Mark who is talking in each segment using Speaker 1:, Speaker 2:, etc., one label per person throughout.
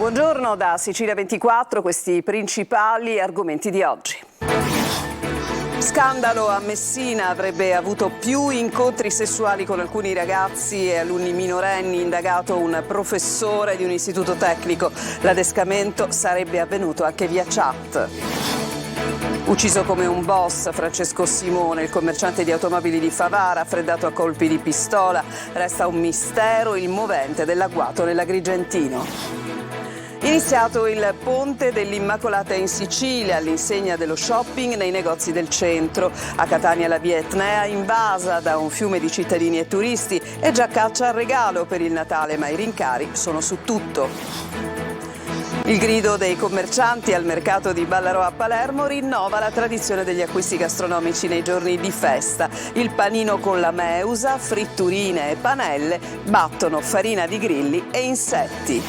Speaker 1: Buongiorno da Sicilia 24, questi i principali argomenti di oggi. Scandalo a Messina, avrebbe avuto più incontri sessuali con alcuni ragazzi e alunni minorenni, indagato un professore di un istituto tecnico. L'adescamento sarebbe avvenuto anche via chat. Ucciso come un boss Francesco Simone, il commerciante di automobili di Favara, freddato a colpi di pistola. Resta un mistero il movente dell'agguato nell'Agrigentino. Iniziato il Ponte dell'Immacolata in Sicilia, all'insegna dello shopping nei negozi del centro. A Catania la via Etnea invasa da un fiume di cittadini e turisti e già caccia al regalo per il Natale, ma i rincari sono su tutto. Il grido dei commercianti al mercato di Ballarò a Palermo rinnova la tradizione degli acquisti gastronomici nei giorni di festa. Il panino con la meusa, fritturine e panelle battono farina di grilli e insetti.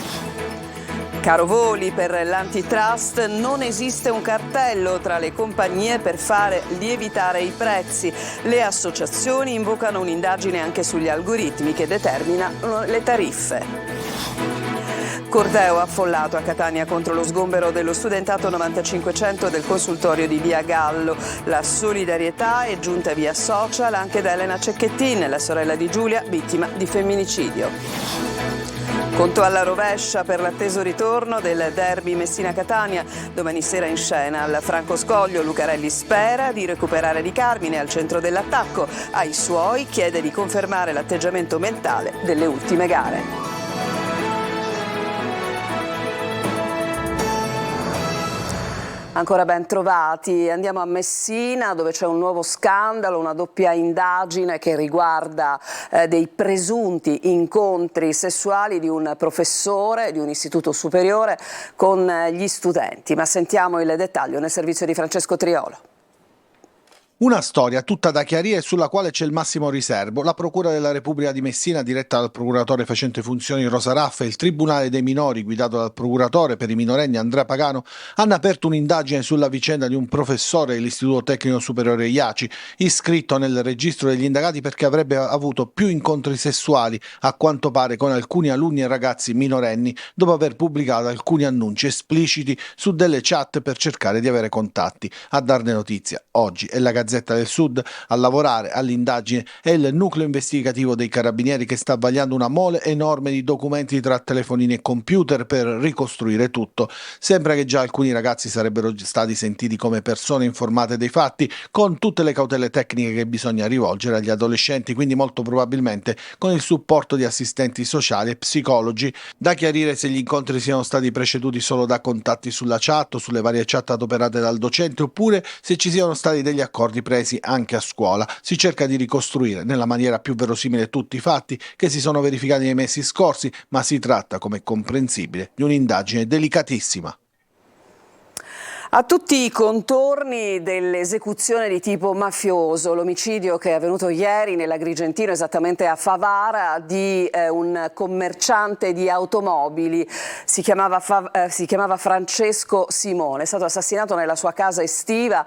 Speaker 1: Caro voli, per l'antitrust non esiste un cartello tra le compagnie per fare lievitare i prezzi. Le associazioni invocano un'indagine anche sugli algoritmi che determinano le tariffe. Corteo affollato a Catania contro lo sgombero dello studentato 9500 del consultorio di Via Gallo. La solidarietà è giunta via social anche da Elena Cecchettin, la sorella di Giulia, vittima di femminicidio. Conto alla rovescia per l'atteso ritorno del derby Messina-Catania. Domani sera in scena al Franco Scoglio Lucarelli spera di recuperare Di Carmine al centro dell'attacco. Ai suoi chiede di confermare l'atteggiamento mentale delle ultime gare. Ancora ben trovati, andiamo a Messina dove c'è un nuovo scandalo, una doppia indagine che riguarda dei presunti incontri sessuali di un professore di un istituto superiore con gli studenti. Ma sentiamo il dettaglio nel servizio di Francesco Triolo.
Speaker 2: Una storia tutta da chiarire sulla quale c'è il massimo riservo. La Procura della Repubblica di Messina, diretta dal procuratore facente funzioni Rosa Raffa, e il Tribunale dei minori, guidato dal procuratore per i minorenni Andrea Pagano, hanno aperto un'indagine sulla vicenda di un professore dell'Istituto Tecnico Superiore IACI, iscritto nel registro degli indagati perché avrebbe avuto più incontri sessuali, a quanto pare, con alcuni alunni e ragazzi minorenni, dopo aver pubblicato alcuni annunci espliciti su delle chat per cercare di avere contatti. A darne notizia oggi è la Gazzetta del Sud. A lavorare all'indagine è il nucleo investigativo dei Carabinieri, che sta vagliando una mole enorme di documenti tra telefonini e computer per ricostruire tutto. Sembra che già alcuni ragazzi sarebbero stati sentiti come persone informate dei fatti, con tutte le cautele tecniche che bisogna rivolgere agli adolescenti, quindi molto probabilmente con il supporto di assistenti sociali e psicologi. Da chiarire se gli incontri siano stati preceduti solo da contatti sulla chat o sulle varie chat adoperate dal docente, oppure se ci siano stati degli accordi presi anche a scuola. Si cerca di ricostruire nella maniera più verosimile tutti i fatti che si sono verificati nei mesi scorsi, ma si tratta, come è comprensibile, di un'indagine delicatissima.
Speaker 1: A tutti i contorni dell'esecuzione di tipo mafioso, l'omicidio che è avvenuto ieri nell'Agrigentino, esattamente a Favara, di un commerciante di automobili, si chiamava Francesco Simone, è stato assassinato nella sua casa estiva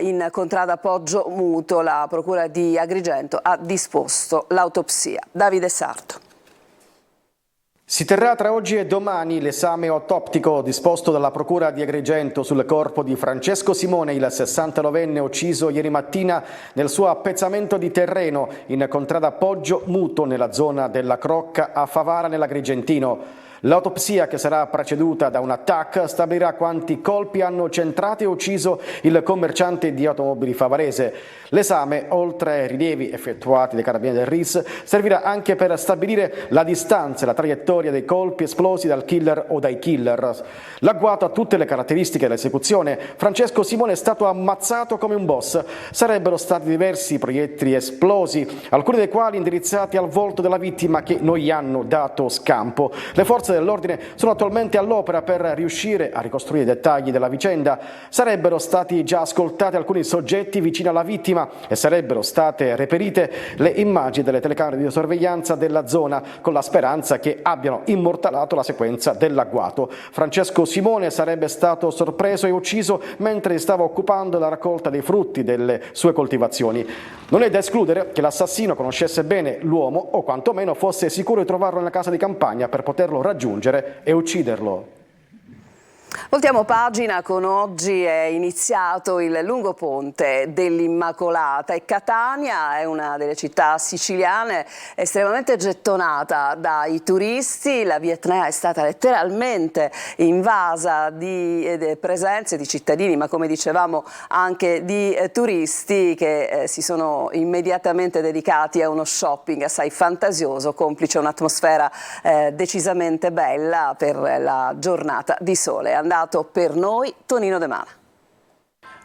Speaker 1: in contrada Poggio Muto. La procura di Agrigento ha disposto l'autopsia. Davide Sarto.
Speaker 3: Si terrà tra oggi e domani l'esame autoptico disposto dalla Procura di Agrigento sul corpo di Francesco Simone, il 69enne ucciso ieri mattina nel suo appezzamento di terreno in contrada Poggio Muto, nella zona della Crocca a Favara nell'Agrigentino. L'autopsia, che sarà preceduta da un attacco, stabilirà quanti colpi hanno centrato e ucciso il commerciante di automobili favarese. L'esame, oltre ai rilievi effettuati dai carabinieri del RIS, servirà anche per stabilire la distanza e la traiettoria dei colpi esplosi dal killer o dai killer. L'agguato ha tutte le caratteristiche dell'esecuzione. Francesco Simone è stato ammazzato come un boss. Sarebbero stati diversi proiettili esplosi, alcuni dei quali indirizzati al volto della vittima, che non gli hanno dato scampo. Le forze dell'ordine sono attualmente all'opera per riuscire a ricostruire i dettagli della vicenda. Sarebbero stati già ascoltati alcuni soggetti vicini alla vittima e sarebbero state reperite le immagini delle telecamere di sorveglianza della zona, con la speranza che abbiano immortalato la sequenza dell'agguato. Francesco Simone sarebbe stato sorpreso e ucciso mentre stava occupando la raccolta dei frutti delle sue coltivazioni. Non è da escludere che l'assassino conoscesse bene l'uomo, o quantomeno fosse sicuro di trovarlo nella casa di campagna per poterlo raggiungere raggiungere e ucciderlo.
Speaker 1: Voltiamo pagina con oggi è iniziato il lungo ponte dell'Immacolata e Catania è una delle città siciliane estremamente gettonata dai turisti. La via Etnea è stata letteralmente invasa di presenze di cittadini, ma come dicevamo anche di turisti che si sono immediatamente dedicati a uno shopping assai fantasioso, complice un'atmosfera decisamente bella per la giornata di sole. È andato per noi Tonino De Mana.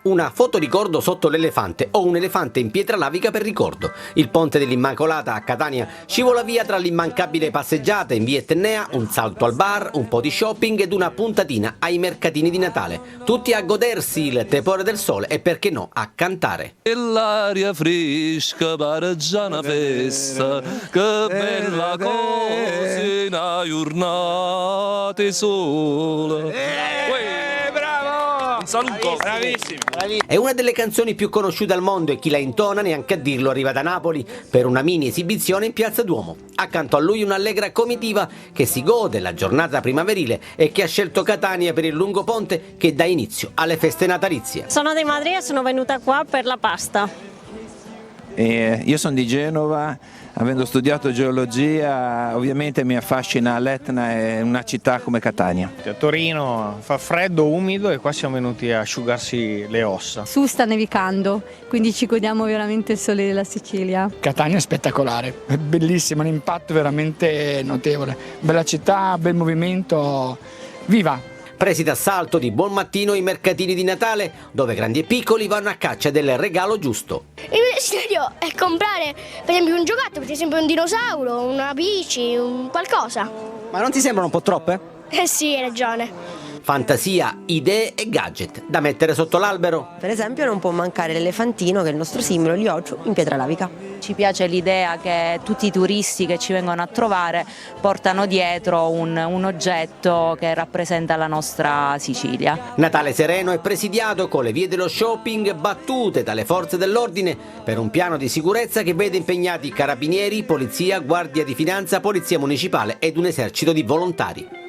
Speaker 4: Una fotoricordo sotto l'elefante o un elefante in pietra lavica per ricordo. Il ponte dell'Immacolata a Catania scivola via tra l'immancabile passeggiata in via Etnea, un salto al bar, un po' di shopping ed una puntatina ai mercatini di Natale. Tutti a godersi il tepore del sole e perché no a cantare.
Speaker 5: E l'aria fresca pare già una festa, che bella cosa in una giornata sola. Un saluto, bravissimi.
Speaker 4: È una delle canzoni più conosciute al mondo e chi la intona, neanche a dirlo, arriva da Napoli per una mini esibizione in Piazza Duomo. Accanto a lui un'allegra comitiva che si gode la giornata primaverile e che ha scelto Catania per il lungo ponte che dà inizio alle feste natalizie.
Speaker 6: Sono di Madrid e sono venuta qua per la pasta.
Speaker 7: Io sono di Genova, avendo studiato geologia ovviamente mi affascina l'Etna e una città come Catania.
Speaker 8: A Torino fa freddo, umido e qua siamo venuti a asciugarsi le ossa.
Speaker 9: Su sta nevicando, quindi ci godiamo veramente il sole della Sicilia.
Speaker 10: Catania è spettacolare, è bellissima, un impatto veramente notevole. Bella città, bel movimento, viva!
Speaker 4: Presi d'assalto di buon mattino i mercatini di Natale, dove grandi e piccoli vanno a caccia del regalo giusto.
Speaker 11: Il mio desiderio è comprare per esempio un giocattolo, per esempio un dinosauro, una bici, qualcosa.
Speaker 4: Ma non ti sembrano un po' troppe?
Speaker 11: Sì, hai ragione.
Speaker 4: Fantasia, idee e gadget da mettere sotto l'albero.
Speaker 12: Per esempio non può mancare l'elefantino che è il nostro simbolo, gli Ochu, in pietra lavica.
Speaker 13: Ci piace l'idea che tutti i turisti che ci vengono a trovare portano dietro un oggetto che rappresenta la nostra Sicilia.
Speaker 4: Natale sereno e presidiato con le vie dello shopping battute dalle forze dell'ordine per un piano di sicurezza che vede impegnati carabinieri, polizia, guardia di finanza, polizia municipale ed un esercito di volontari.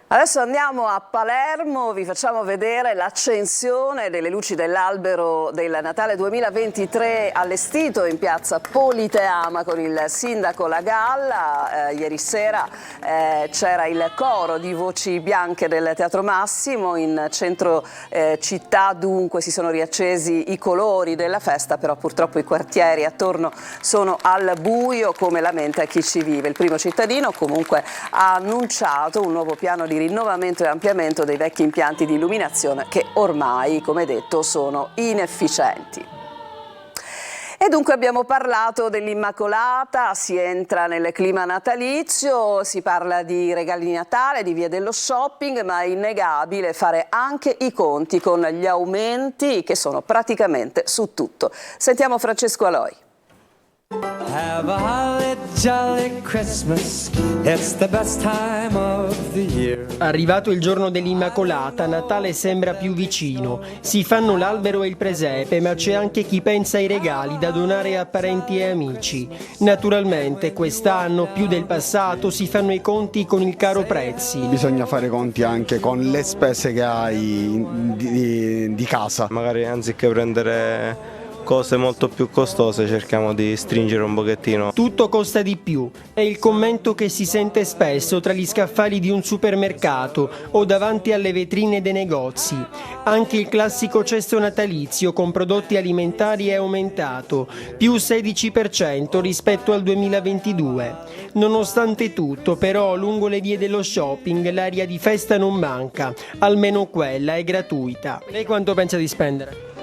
Speaker 1: Adesso andiamo a Palermo, vi facciamo vedere l'accensione delle luci dell'albero del Natale 2023 allestito in piazza Politeama con il sindaco La Galla. Ieri sera c'era il coro di voci bianche del Teatro Massimo, in centro città dunque si sono riaccesi i colori della festa, però purtroppo i quartieri attorno sono al buio come lamenta chi ci vive. Il primo cittadino comunque ha annunciato un nuovo piano di rinnovamento e ampliamento dei vecchi impianti di illuminazione che ormai, come detto, sono inefficienti. E dunque abbiamo parlato dell'Immacolata, si entra nel clima natalizio, si parla di regali di Natale, di via dello shopping, ma è innegabile fare anche i conti con gli aumenti che sono praticamente su tutto. Sentiamo Francesco Aloi.
Speaker 14: Have a holly jolly Christmas, it's the best time of the year.
Speaker 15: Arrivato il giorno dell'Immacolata, Natale sembra più vicino. Si fanno l'albero e il presepe, ma c'è anche chi pensa ai regali da donare a parenti e amici. Naturalmente, quest'anno, più del passato, si fanno i conti con il caro prezzi.
Speaker 16: Bisogna fare conti anche con le spese che hai di casa.
Speaker 17: Magari anziché prendere cose molto più costose cerchiamo di stringere un pochettino.
Speaker 15: Tutto costa di più, è il commento che si sente spesso tra gli scaffali di un supermercato o davanti alle vetrine dei negozi. Anche il classico cesto natalizio con prodotti alimentari è aumentato, più 16% rispetto al 2022. Nonostante tutto, però, lungo le vie dello shopping l'aria di festa non manca, almeno quella è gratuita. Lei quanto pensa di spendere?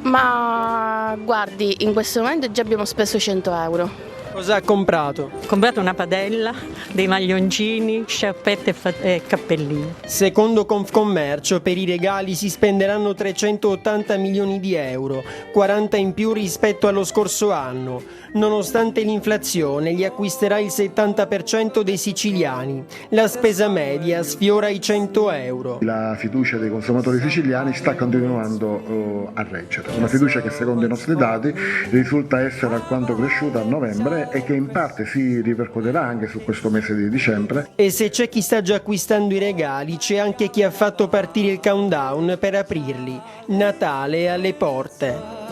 Speaker 18: Ma guardi, in questo momento già abbiamo speso 100 euro.
Speaker 15: Cosa ha comprato?
Speaker 6: Ho comprato una padella, dei maglioncini, sciarpette e cappellini.
Speaker 15: Secondo Confcommercio per i regali si spenderanno 380 milioni di euro, 40 in più rispetto allo scorso anno. Nonostante l'inflazione li acquisterà il 70% dei siciliani. La spesa media sfiora i 100 euro.
Speaker 19: La fiducia dei consumatori siciliani sta continuando a reggere. Una fiducia che secondo i nostri dati risulta essere alquanto cresciuta a novembre dicembre e che in parte si ripercuoterà anche su questo mese di dicembre.
Speaker 15: E se c'è chi sta già acquistando i regali, c'è anche chi ha fatto partire il countdown per aprirli. Natale è alle porte.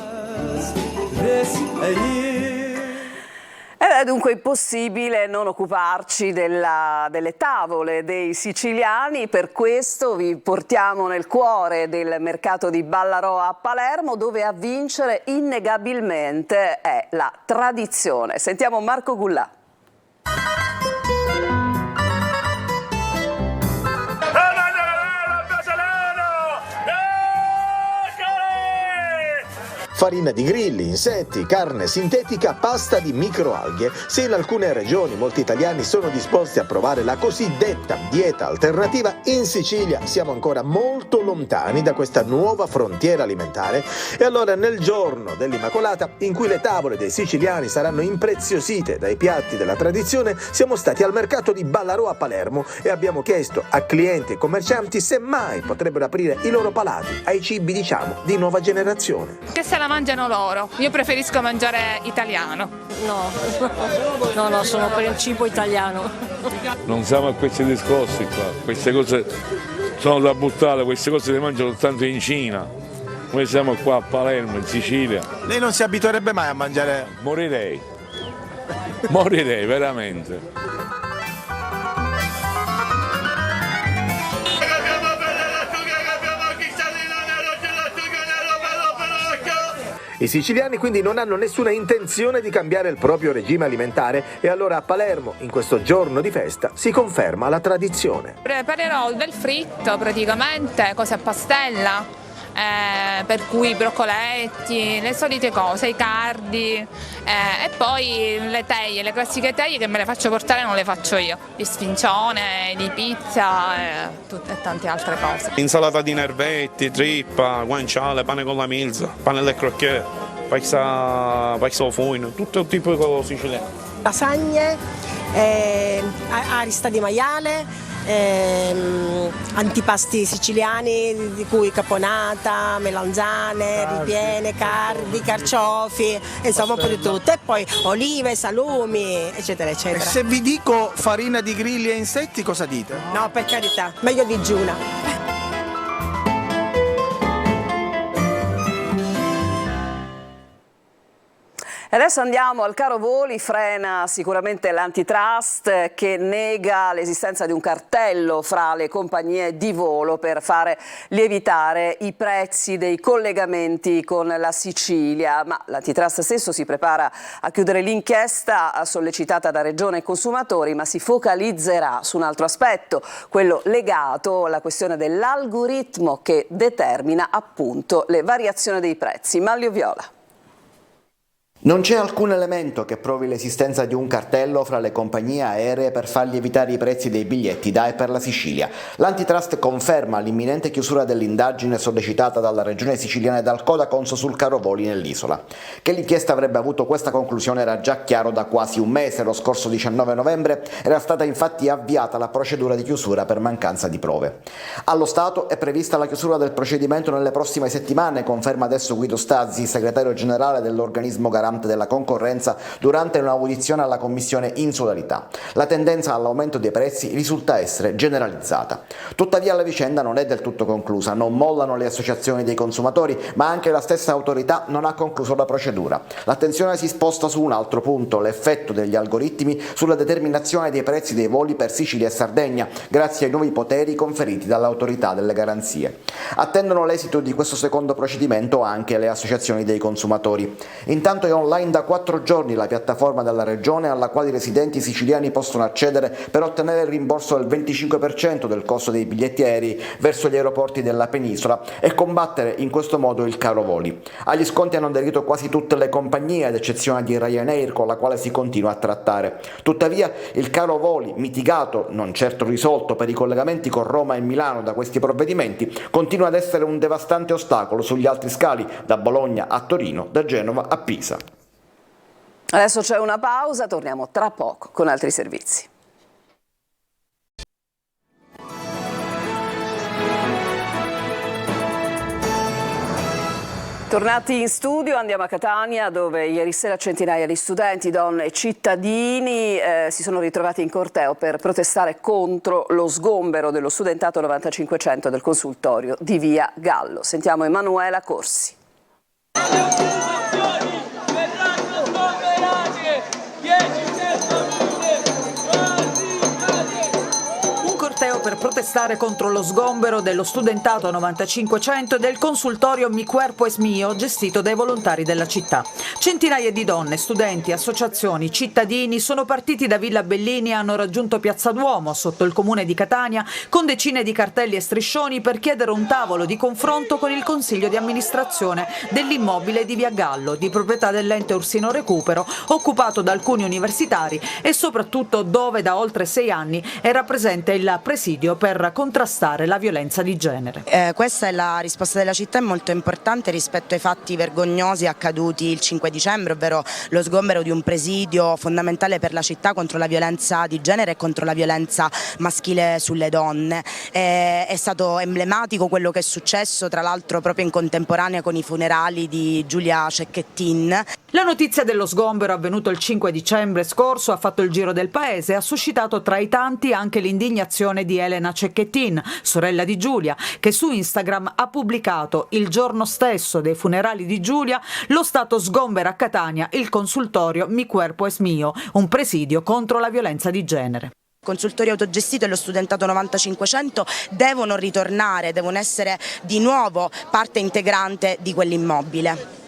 Speaker 1: Ed è dunque impossibile non occuparci delle tavole dei siciliani. Per questo vi portiamo nel cuore del mercato di Ballarò a Palermo, dove a vincere innegabilmente è la tradizione. Sentiamo Marco Gullà.
Speaker 20: Farina di grilli, insetti, carne sintetica, pasta di microalghe. Se in alcune regioni molti italiani sono disposti a provare la cosiddetta dieta alternativa, in Sicilia siamo ancora molto lontani da questa nuova frontiera alimentare. E allora nel giorno dell'Immacolata, in cui le tavole dei siciliani saranno impreziosite dai piatti della tradizione, siamo stati al mercato di Ballarò a Palermo e abbiamo chiesto a clienti e commercianti se mai potrebbero aprire i loro palati ai cibi, diciamo, di nuova generazione.
Speaker 21: Che se la mangiano loro, io preferisco mangiare italiano.
Speaker 22: No, sono per il cibo italiano.
Speaker 23: Non siamo a questi discorsi qua, queste cose sono da buttare, queste cose le mangiano soltanto in Cina. Noi siamo qua a Palermo, in Sicilia.
Speaker 20: Lei non si abituerebbe mai a mangiare?
Speaker 23: Morirei veramente.
Speaker 20: I siciliani quindi non hanno nessuna intenzione di cambiare il proprio regime alimentare e allora a Palermo, in questo giorno di festa, si conferma la tradizione.
Speaker 21: Preparerò del fritto praticamente, cose a pastella, per cui broccoletti, le solite cose, i cardi e poi le teglie, le classiche teglie che me le faccio portare, non le faccio io, di sfincione, di pizza e tante altre cose.
Speaker 24: Insalata di nervetti, trippa, guanciale, pane con la milza, pane alle crocchè, paisa al fuino, tutto tipo siciliano.
Speaker 22: Lasagne, arista di maiale, antipasti siciliani di cui caponata, melanzane, ripiene, cardi, carciofi, insomma un po' di tutto, e poi olive, salumi, eccetera eccetera.
Speaker 20: E se vi dico farina di grilli e insetti, cosa dite?
Speaker 22: No, per carità, meglio digiuna.
Speaker 1: E adesso andiamo al caro voli. Frena sicuramente l'antitrust, che nega l'esistenza di un cartello fra le compagnie di volo per fare lievitare i prezzi dei collegamenti con la Sicilia. Ma l'antitrust stesso si prepara a chiudere l'inchiesta sollecitata da Regione e consumatori, ma si focalizzerà su un altro aspetto, quello legato alla questione dell'algoritmo che determina appunto le variazioni dei prezzi. Manlio Viola.
Speaker 25: Non c'è alcun elemento che provi l'esistenza di un cartello fra le compagnie aeree per far lievitare i prezzi dei biglietti da e per la Sicilia. L'antitrust conferma l'imminente chiusura dell'indagine sollecitata dalla Regione siciliana e dal Codacons sul caro voli nell'isola. Che l'inchiesta avrebbe avuto questa conclusione era già chiaro da quasi un mese. Lo scorso 19 novembre era stata infatti avviata la procedura di chiusura per mancanza di prove. Allo Stato è prevista la chiusura del procedimento nelle prossime settimane, conferma adesso Guido Stazzi, segretario generale dell'organismo garante della concorrenza, durante un'audizione alla Commissione Insularità. La tendenza all'aumento dei prezzi risulta essere generalizzata. Tuttavia la vicenda non è del tutto conclusa, non mollano le associazioni dei consumatori, ma anche la stessa autorità non ha concluso la procedura. L'attenzione si sposta su un altro punto, l'effetto degli algoritmi sulla determinazione dei prezzi dei voli per Sicilia e Sardegna, grazie ai nuovi poteri conferiti dall'autorità delle garanzie. Attendono l'esito di questo secondo procedimento anche le associazioni dei consumatori. Intanto è online da 4 giorni la piattaforma della Regione alla quale i residenti siciliani possono accedere per ottenere il rimborso del 25% del costo dei biglietti aerei verso gli aeroporti della penisola e combattere in questo modo il caro voli. Agli sconti hanno aderito quasi tutte le compagnie, ad eccezione di Ryanair, con la quale si continua a trattare. Tuttavia il caro voli, mitigato, non certo risolto per i collegamenti con Roma e Milano da questi provvedimenti, continua ad essere un devastante ostacolo sugli altri scali, da Bologna a Torino, da Genova a Pisa.
Speaker 1: Adesso c'è una pausa, torniamo tra poco con altri servizi. Tornati in studio, andiamo a Catania, dove ieri sera centinaia di studenti, donne e cittadini si sono ritrovati in corteo per protestare contro lo sgombero dello studentato 9500 del consultorio di Via Gallo. Sentiamo Emanuela Corsi.
Speaker 2: Per protestare contro lo sgombero dello studentato 9500 e del consultorio Mi Cuerpo es Mio gestito dai volontari della città. Centinaia di donne, studenti, associazioni, cittadini sono partiti da Villa Bellini e hanno raggiunto Piazza Duomo, sotto il comune di Catania, con decine di cartelli e striscioni per chiedere un tavolo di confronto con il consiglio di amministrazione dell'immobile di Via Gallo, di proprietà dell'ente Ursino Recupero, occupato da alcuni universitari e soprattutto dove da oltre 6 anni era presente il presidio per contrastare la violenza di genere.
Speaker 3: Questa è la risposta della città, è molto importante rispetto ai fatti vergognosi accaduti il 5 dicembre, ovvero lo sgombero di un presidio fondamentale per la città contro la violenza di genere e contro la violenza maschile sulle donne. È stato emblematico quello che è successo, tra l'altro proprio in contemporanea con i funerali di Giulia Cecchettin.
Speaker 2: La notizia dello sgombero avvenuto il 5 dicembre scorso ha fatto il giro del paese e ha suscitato tra i tanti anche l'indignazione di Elena Cecchettin, sorella di Giulia, che su Instagram ha pubblicato il giorno stesso dei funerali di Giulia: lo Stato sgombera a Catania il consultorio Mi Cuerpo es Mio, un presidio contro la violenza di genere.
Speaker 3: Il consultorio autogestito e lo studentato 9500 devono ritornare, devono essere di nuovo parte integrante di quell'immobile.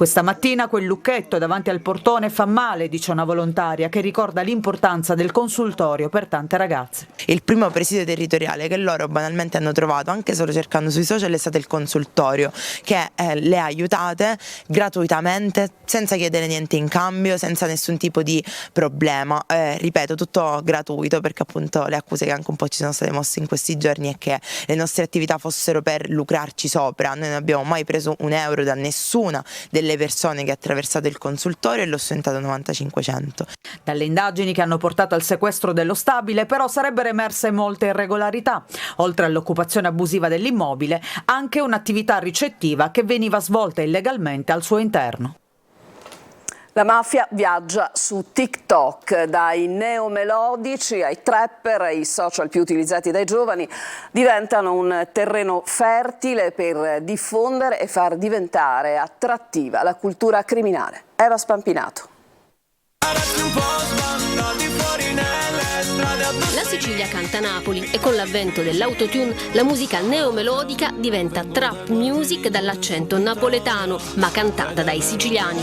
Speaker 2: Questa mattina quel lucchetto davanti al portone fa male, dice una volontaria che ricorda l'importanza del consultorio per tante ragazze.
Speaker 5: Il primo presidio territoriale che loro banalmente hanno trovato, anche solo cercando sui social, è stato il consultorio, che le ha aiutate gratuitamente, senza chiedere niente in cambio, senza nessun tipo di problema. Ripeto, tutto gratuito, perché appunto le accuse che anche un po' ci sono state mosse in questi giorni è che le nostre attività fossero per lucrarci sopra. Noi non abbiamo mai preso un euro da nessuna delle persone che ha attraversato il consultorio e lo studentato 9500.
Speaker 2: Dalle indagini che hanno portato al sequestro dello stabile però sarebbero emerse molte irregolarità. Oltre all'occupazione abusiva dell'immobile, anche un'attività ricettiva che veniva svolta illegalmente al suo interno.
Speaker 1: La mafia viaggia su TikTok, dai neomelodici ai trapper, i social più utilizzati dai giovani diventano un terreno fertile per diffondere e far diventare attrattiva la cultura criminale. Eva Spampinato.
Speaker 7: La Sicilia canta Napoli e con l'avvento dell'autotune la musica neomelodica diventa trap music dall'accento napoletano, ma cantata dai siciliani.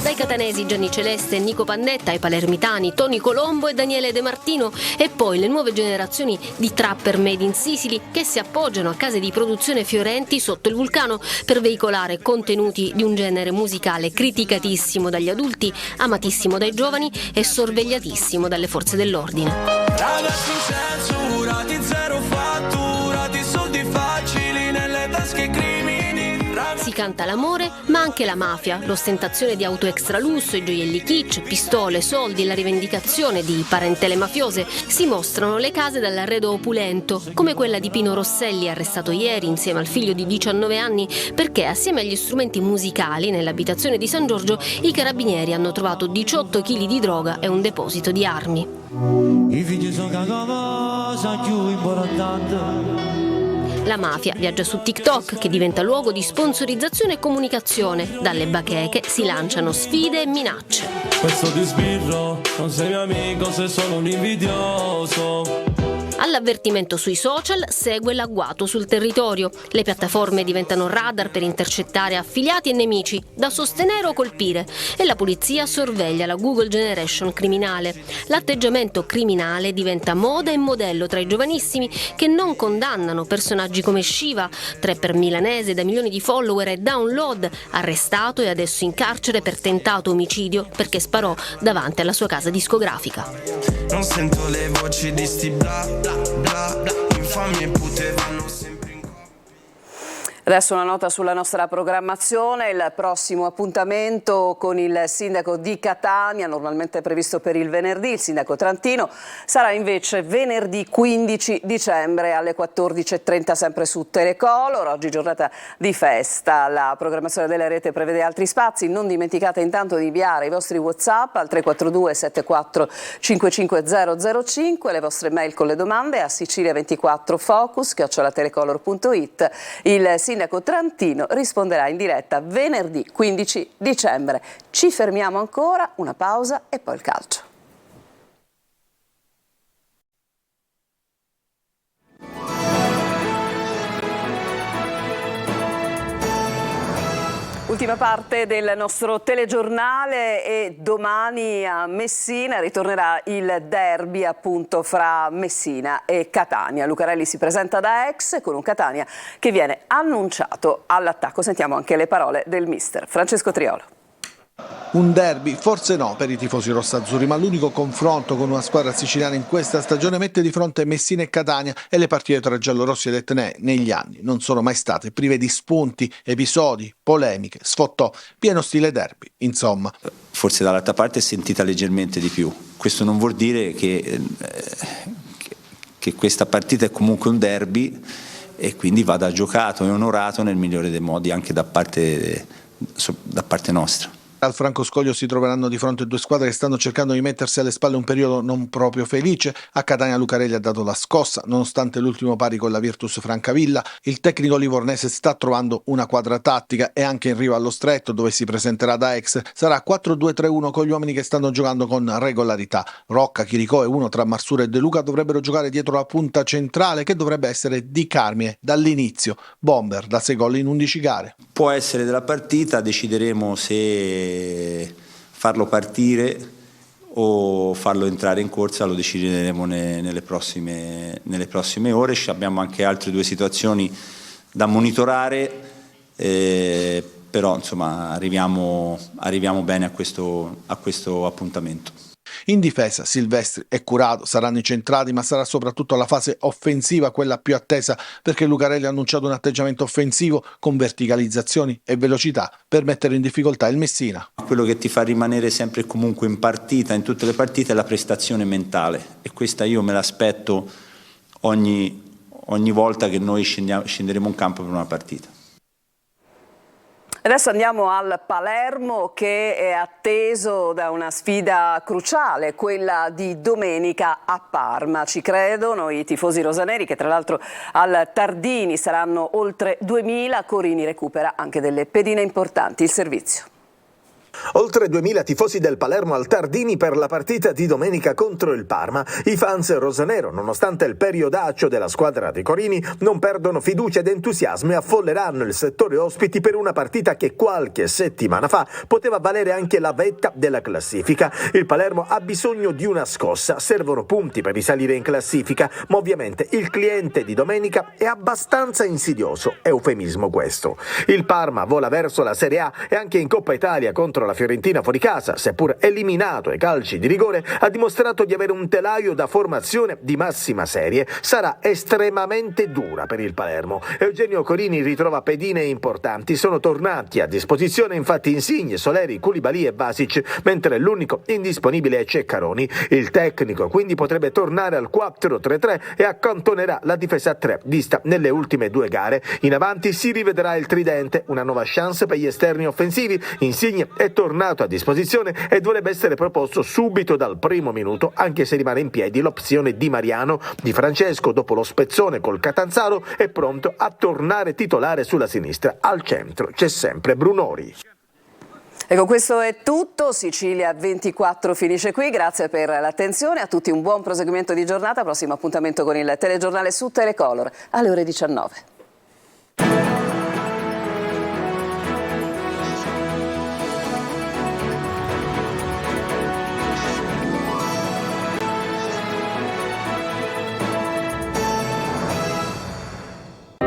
Speaker 7: Dai catanesi Gianni Celeste e Nico Pannetta ai palermitani Tony Colombo e Daniele De Martino, e poi le nuove generazioni di trapper made in Sicily che si appoggiano a case di produzione fiorenti sotto il vulcano per veicolare contenuti di un genere musicale criticatissimo dagli adulti, amatissimo dai giovani e sorvegliatissimo dalle forze dell'ordine.
Speaker 8: Ragazzi censurati, zero fatturati, soldi facili nelle tasche crimini.
Speaker 7: Si canta l'amore, ma anche la mafia, l'ostentazione di auto extra lusso, i gioielli kitsch, pistole, soldi, la rivendicazione di parentele mafiose. Si mostrano le case dall'arredo opulento, come quella di Pino Rosselli, arrestato ieri insieme al figlio di 19 anni, perché assieme agli strumenti musicali nell'abitazione di San Giorgio i carabinieri hanno trovato 18 kg di droga e un deposito di armi.
Speaker 8: I figli sono cosa più importante.
Speaker 7: La mafia viaggia su TikTok, che diventa luogo di sponsorizzazione e comunicazione. Dalle bacheche si lanciano sfide e minacce.
Speaker 8: Questo ti sbirro, non sei mio amico, sei solo un invidioso.
Speaker 7: All'avvertimento sui social segue l'agguato sul territorio. Le piattaforme diventano radar per intercettare affiliati e nemici, da sostenere o colpire, e la polizia sorveglia la Google Generation criminale. L'atteggiamento criminale diventa moda e modello tra i giovanissimi, che non condannano personaggi come Shiva, trapper milanese da milioni di follower e download, arrestato e adesso in carcere per tentato omicidio perché sparò davanti alla sua casa discografica.
Speaker 8: Non sento le voci di sti bla bla bla bla, infami e pute vanno sempre in
Speaker 1: Adesso una nota sulla nostra programmazione, il prossimo appuntamento con il sindaco di Catania, normalmente previsto per il venerdì, il sindaco Trantino, sarà invece venerdì 15 dicembre alle 14:30 sempre su Telecolor. Oggi giornata di festa, la programmazione della rete prevede altri spazi, non dimenticate intanto di inviare i vostri WhatsApp al 342 74 55005, le vostre mail con le domande a sicilia24focus@telecolor.it. Il sindaco Trantino risponderà in diretta venerdì 15 dicembre. Ci fermiamo ancora, una pausa e poi il calcio. Ultima parte del nostro telegiornale e domani a Messina ritornerà il derby appunto fra Messina e Catania. Lucarelli si presenta da ex con un Catania che viene annunciato all'attacco. Sentiamo anche le parole del mister Francesco Triolo.
Speaker 9: Un derby, forse no per i tifosi rossazzurri, ma l'unico confronto con una squadra siciliana in questa stagione mette di fronte Messina e Catania, e le partite tra giallorossi ed etnei negli anni non sono mai state prive di spunti, episodi, polemiche, sfottò, pieno stile derby, insomma.
Speaker 10: Forse dall'altra parte è sentita leggermente di più. Questo non vuol dire che questa partita è comunque un derby e quindi vada giocato e onorato nel migliore dei modi anche da parte nostra.
Speaker 9: Al Franco Scoglio si troveranno di fronte due squadre che stanno cercando di mettersi alle spalle un periodo non proprio felice. A Catania Lucarelli ha dato la scossa, nonostante l'ultimo pari con la Virtus Francavilla. Il tecnico livornese sta trovando una quadra tattica e anche in riva allo Stretto, dove si presenterà da ex, sarà 4-2-3-1 con gli uomini che stanno giocando con regolarità. Rocca, Chiricò e uno tra Marsura e De Luca dovrebbero giocare dietro la punta centrale, che dovrebbe essere Di Carmine dall'inizio. Bomber da 6 gol in 11 gare.
Speaker 10: Può essere della partita, decideremo se farlo partire o farlo entrare in corsa, lo decideremo nelle prossime ore. Abbiamo anche altre due situazioni da monitorare, però insomma arriviamo bene a questo appuntamento.
Speaker 9: In difesa Silvestri e Curado saranno i centrali, ma sarà soprattutto la fase offensiva quella più attesa, perché Lucarelli ha annunciato un atteggiamento offensivo con verticalizzazioni e velocità per mettere in difficoltà il Messina.
Speaker 10: Quello che ti fa rimanere sempre e comunque in partita, in tutte le partite, è la prestazione mentale, e questa io me l'aspetto ogni volta che noi scenderemo in campo per una partita.
Speaker 1: Adesso andiamo al Palermo, che è atteso da una sfida cruciale, quella di domenica a Parma. Ci credono i tifosi rosaneri, che tra l'altro al Tardini saranno oltre 2000. Corini recupera anche delle pedine importanti. Il servizio.
Speaker 20: Oltre 2000 tifosi del Palermo al Tardini per la partita di domenica contro il Parma. I fans rosanero, nonostante il periodaccio della squadra di Corini, non perdono fiducia ed entusiasmo e affolleranno il settore ospiti per una partita che qualche settimana fa poteva valere anche la vetta della classifica. Il Palermo ha bisogno di una scossa, servono punti per risalire in classifica, ma ovviamente il cliente di domenica è abbastanza insidioso, eufemismo questo. Il Parma vola verso la Serie A e anche in Coppa Italia contro la Fiorentina fuori casa, seppur eliminato ai calci di rigore, ha dimostrato di avere un telaio da formazione di massima serie. Sarà estremamente dura per il Palermo. Eugenio Corini ritrova pedine importanti, sono tornati a disposizione infatti Insigne, Soleri, Koulibaly e Vasic, mentre l'unico indisponibile è Ceccaroni. Il tecnico quindi potrebbe tornare al 4-3-3 e accantonerà la difesa a 3 vista nelle ultime due gare. In avanti si rivedrà il tridente, una nuova chance per gli esterni offensivi. Insigne è tornato a disposizione e dovrebbe essere proposto subito dal primo minuto, anche se rimane in piedi l'opzione Di Mariano. Di Francesco, dopo lo spezzone col Catanzaro, è pronto a tornare titolare sulla sinistra. Al centro c'è sempre Brunori.
Speaker 1: E con questo è tutto. Sicilia 24 finisce qui. Grazie per l'attenzione, a tutti un buon proseguimento di giornata. Prossimo appuntamento con il telegiornale su Telecolor alle ore 19.